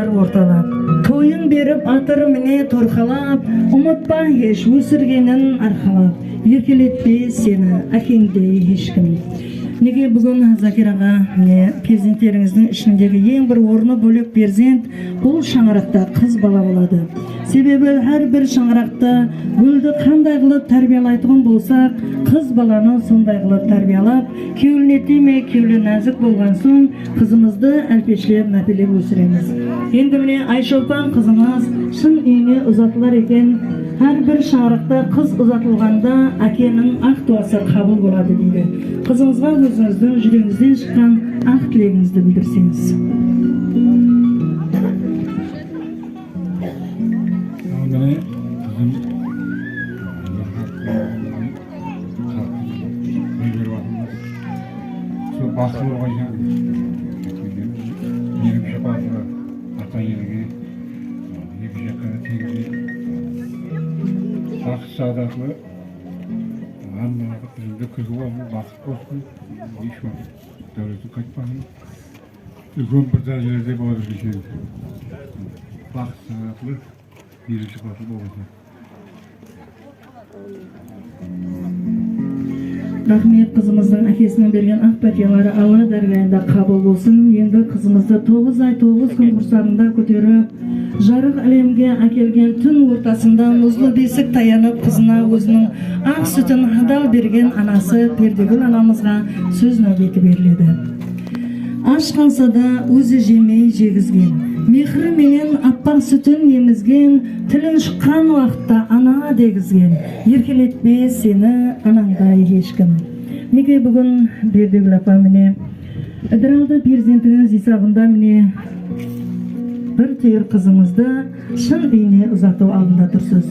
орталап, тойын беріп атыры міне торқалап, ұмытпа еш өсіргенін арқалап, еркелетпе сені әкеңдей ешкім. Неге бүгін Закираға перзенттеріңіздің ішіндегі ең бір орны бөлек перзент бұл шаңырақта қыз бала болады. Себебі әрбір шаңырақта гүлді қандай қылып тәрбиелайтын болсақ, қыз баланы сондай қылып тәрбиелап, кеуілнете ме кеуілі нәзік болған соң қызымызды әлпешлеп мәпелеп өсіреміз. Енді міне Айшолпан қызымыз шын үйіне ұзатылар екен. Әрбір шаңырақта қыз ұзатылғанда әкенің ақ дуасы қабыл болады дейді. Қызыңызға өзіңіздің жүрегіңізден шыққан ақ тілегіңізді білдірсеңіз. Sağdaklı anladık bizimde kızı var mı? Bakıp olsun. İş var. Devleti kaçmasın. Ülkün bir derecelerde boğazı bir şey. Bakıp sağdaklı birisi basıp olacak. Рахмет қызымыздың әкесінің берген ақ пәтиялары Алла дәргайында қабыл болсын. Енді қызымызды 9 ай 9 күн құрсағында көтеріп, жарық әлемге әкелген түн ортасында мұзлы бесік таянып қызына өзінің ақ сүтін адал берген анасы Пердегүл анамызға сөз нәубеті беріледі. Аш қалса да өзі жемей жегізген, мехрі менен аппақ сүтін емізген, тілін шыққан уақытта ана дегізген, еркелетпе сені анаңдай ешкім. Неге бүгін Пердегүл апа міне ыдыралды перзентіңіз есабында міне бір түйір қызымызды шын үйіне ұзату алдында тұрсыз.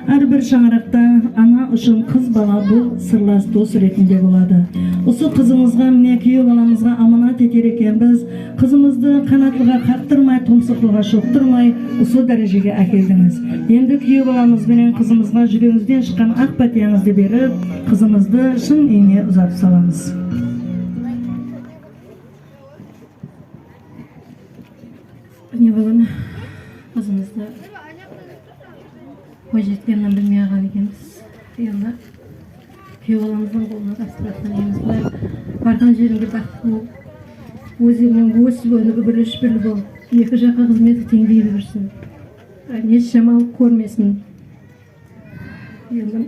Әрбір шаңырақта ана үшін қыз бала бұл сырлас дос ретінде болады. Осы қызымызға міне күйеу баламызға аманат етер екенбіз. Қызымызды қанатылға қақтырмай, тұмсықтылға шоқтырмай, осы дәрежеге әкелдіңіз. Енді күйеу баламыз бенен қызымызға жүрегіңізден шыққан ақ пәтияңызды беріп, қызымызды шын үйіне ұзатып саламыз. Міне бүгін қызымызды бойжеткеннен білмей алған екенбіз. Енді күйеу баламыздың қолына тапсыратын еміз бар. Барған жерінде бақытты болып, өзінің өсіп өнігі бірлі болып, екі жаққа қызметі теңдей берсін. Еш жамалық көрмесін. Енді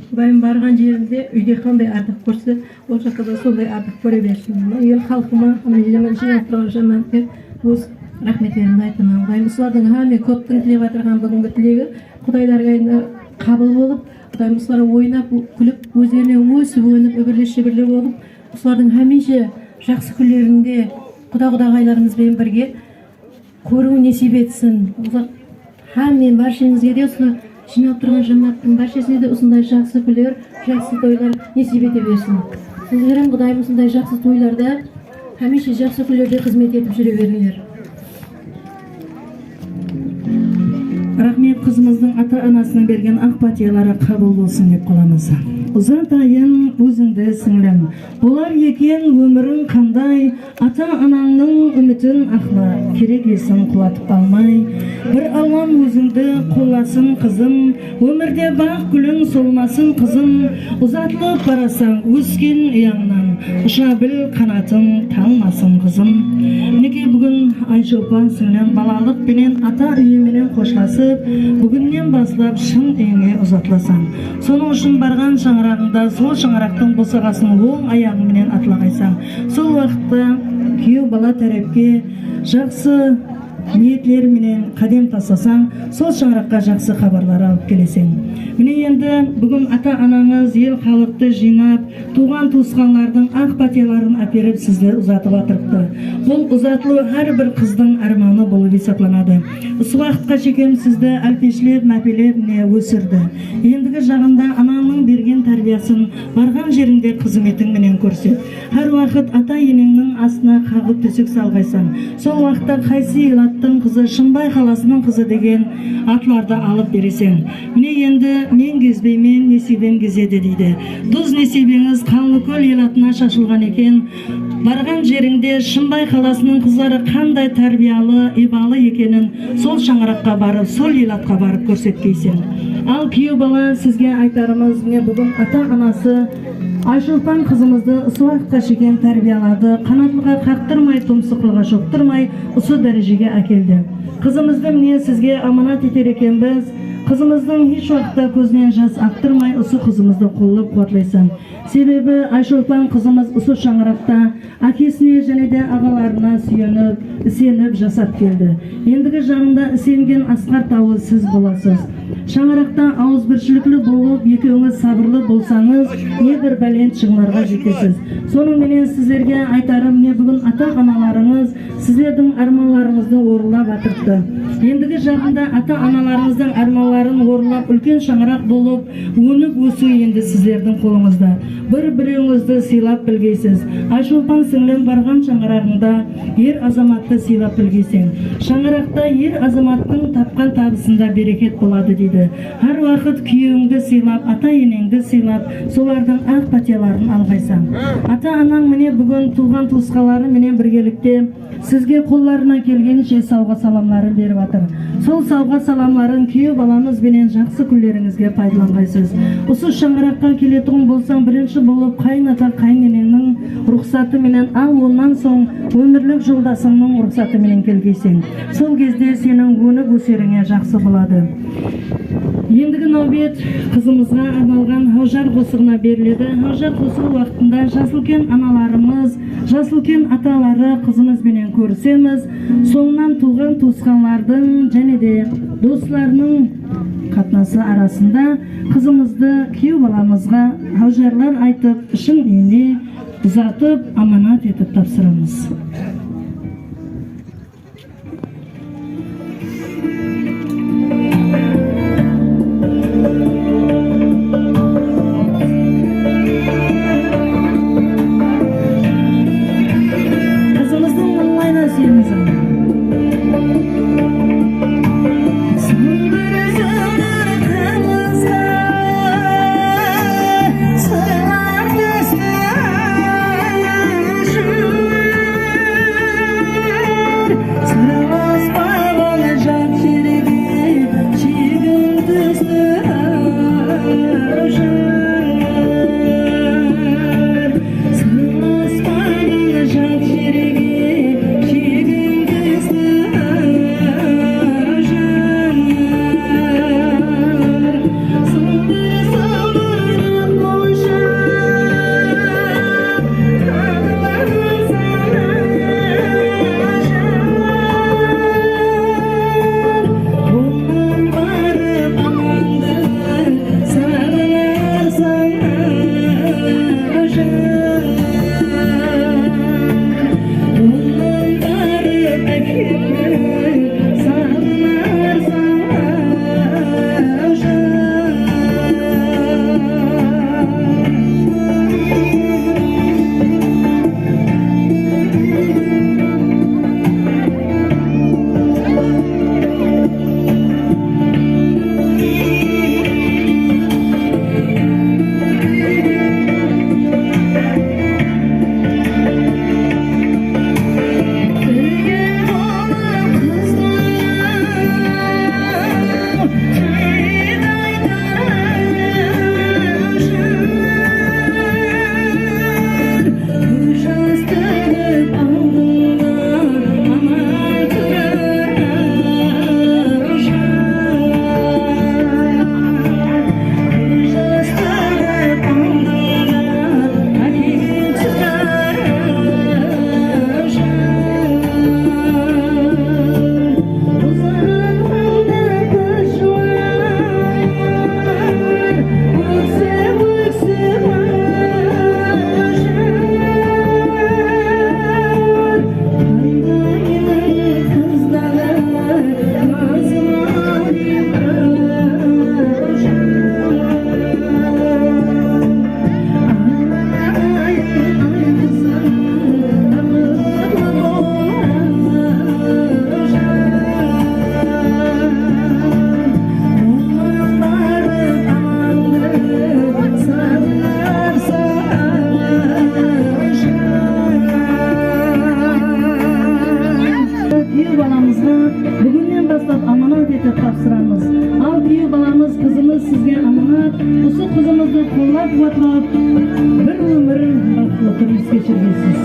Құдайым барған жерінде үйде қандай ардақ көрсе, ол жаққа да сондай ардақ көре берсін. Ел халқыма, жинап тұрған жаманатқа өз рахметтерімді айтамын. Құдайым солардың ғаме көптің тілеп атырған бүгінгі тілегі Құдайларға қабыл болып, Құдайым солар ойнап, күліп, өздеріне өсіп, өніп, өбірлі болып, солардың хәмеше жақсы күндерінде Құда-құдағайларымызбен бірге көру несіп етсін. Мен баршаңызға де осылай жинап тұрған жамағаттың баршасына да осындай жақсы күндер, жақсы тойлар несіп ете берсін. Сіздердің Құдайым осындай жақсы тойларда, хәмеше жақсы күндерде қызмет етіп жүре беріңдер. Рахмет қызымыздың ата-анасының берген ақ пәтиялары қабыл болсын деп қаламыз. Ұзатайын өзіңді сіңлім, болар екен өмірің қандай, ата-анаңның үмітін ақла, керек есін құлатып алмай. Бір аллам өзіңді қоласын қызым, өмірде бақ гүлің солмасын қызым, ұзатылып барасаң өскен ұяңнан, ұша біл қанатың талмасын қызым. Неге бүгін Айшолпан сіңлім балалық пенен ата үйіменен қошласып, бүгіннен басылап шын үйіңе ұзатыласаң. Соның үшін барған шаңырағында сол шаңырақтың босағасын оң аяғыңменен атылағайсаң. Сол уақытта күйеу бала тәрепке жақсы ниетлерменен қадем тастасаң, сол шаңыраққа жақсы хабарлар алып келесің. Міне енді бүгін ата-анаңыз ел халықты жинап, туған туысқандардың ақ пәтияларын әперіп сізді ұзатып атырыпты. Бұл ұзатылу әрбір қыздың арманы болып есептелінеді. Осы уақытқа шекем сізді әлпешлеп, мәпелеп өсірді. Ендігі жағында ананың берген тәрбиясын барған жерінде қызметіңменен көрсет. Әр уақыт ата-енеңнің астына қағып төсек салғайсаң, сол уақытта қайсы азаматтың қызы, Шынбай қаласының қызы деген атларды алып бересен. Міне енді мен кезбеймен несібем кезеді дейді. Дұз несібеңіз Қанлыкөл ел атына шашылған екен. Барған жеріңде Шынбай қаласының қызлары қандай тәрбиялы, ибалы екенін сол шаңыраққа барып, сол ел атқа барып көрсеткейсен. Ал күйеу бала сізге айтарымыз, не бүгін ата-анасы Айшолпан қызымызды ұсуаққа шекен тәрбиялады, қанатылға қақтырмай, тұмсықылға шоқтырмай, ұсы дәрежеге әкелді. Қызымызды міне сізге аманат етер екенбіз. Қызымыздың еш уақытта көзінен жас ақтырмай, ұсы қызымызды қолып қуатлайсан. Себебі Айшолпан қызымыз ұсы шаңырақта әкесіне және де ағаларына сеніп жасап келді. Ендігі жағында сенген асқар тауы сіз боласыз. Шаңырақта ауызбіршіліклі болып, екеуіңіз сабырлы болсаңыз, не бір бәлен шығынарға жетесіз. Соның менен сіздерге айтарым, не бүгін ата-аналарыңыз сіздердің арманларыңызды орындап атырды. Ендігі жағында ата-аналарыңыздың арманларын орындап, үлкен шаңырақ болып, өніп өсу енді сіздердің қолыңызда. Бір-біріңізді сыйлап білгейсіз. Айшолпан сіңлім барған шаңырағында ер азаматты сыйлап білгейсен. Шаңырақта ер азаматтың тапқан табысында берекет болады дейді. Har vaqt kuyovingni сыйлап, ата-енеңді сыйлап, солардың ақ пәтияларын алғайсан. Ата-анаң міне бүгін туған туысқалары менен біргелікте сізге қолларына келгенше сауға саламларын беріп атыр. Сол сауға саламларын күйеу баламыз менен жақсы күндеріңізге пайдаланғайсыз. Осы шаңыраққа келетұғын болсаң, бірінші болып қайын-ата қайын-енеңнің рұқсаты менен ал, онан соң өмірлік жолдасыңның рұқсаты менен келгейсен. Сол кезде сенің өніп өсеріңе жақсы болады. Ендігі нәубет қызымызға арналған Хаужар қосығына беріледі. Хаужар қосығы уақытында жасылкен аналарымыз, жасылкен аталары қызымызбенен көрісеміз. Соңынан туған туысқанлардың және де достарының қатынасы арасында қызымызды күйеу баламызға хаужарлар айтып, ішін үйіне ұзатып, аманат етіп тапсырамыз. etip tapsıramız. Al kүйü balamız, kızımız sizge amanat. Usu kızımızı kollap vatlap bir ömür baklı turmuş geçirgesiz.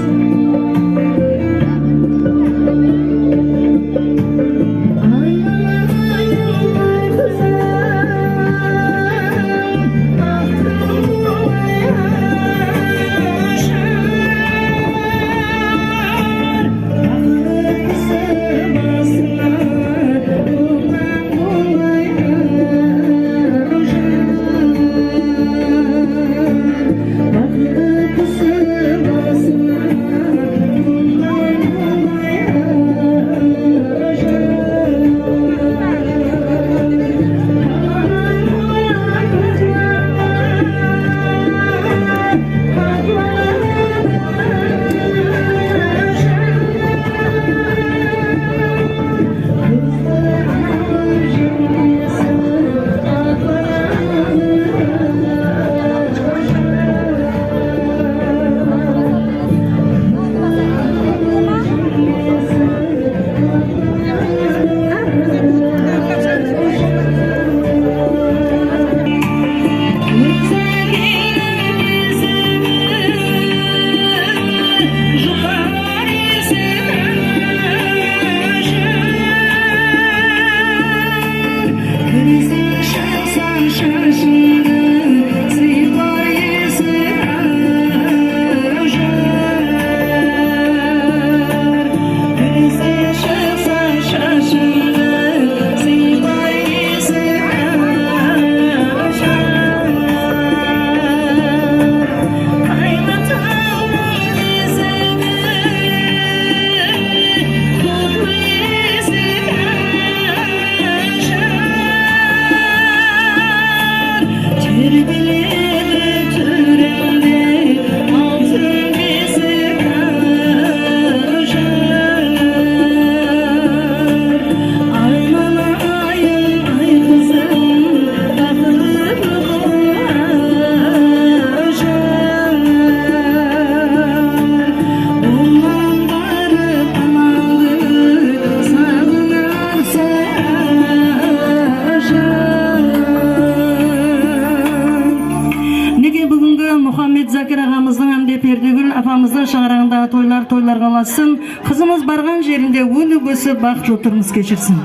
Muhammed Zakir ağamızın hem de Perdegül apamızın şağırağında toylar kalasın. Kızımız bargan жерinde önü gösü bak turmuş geçirsin.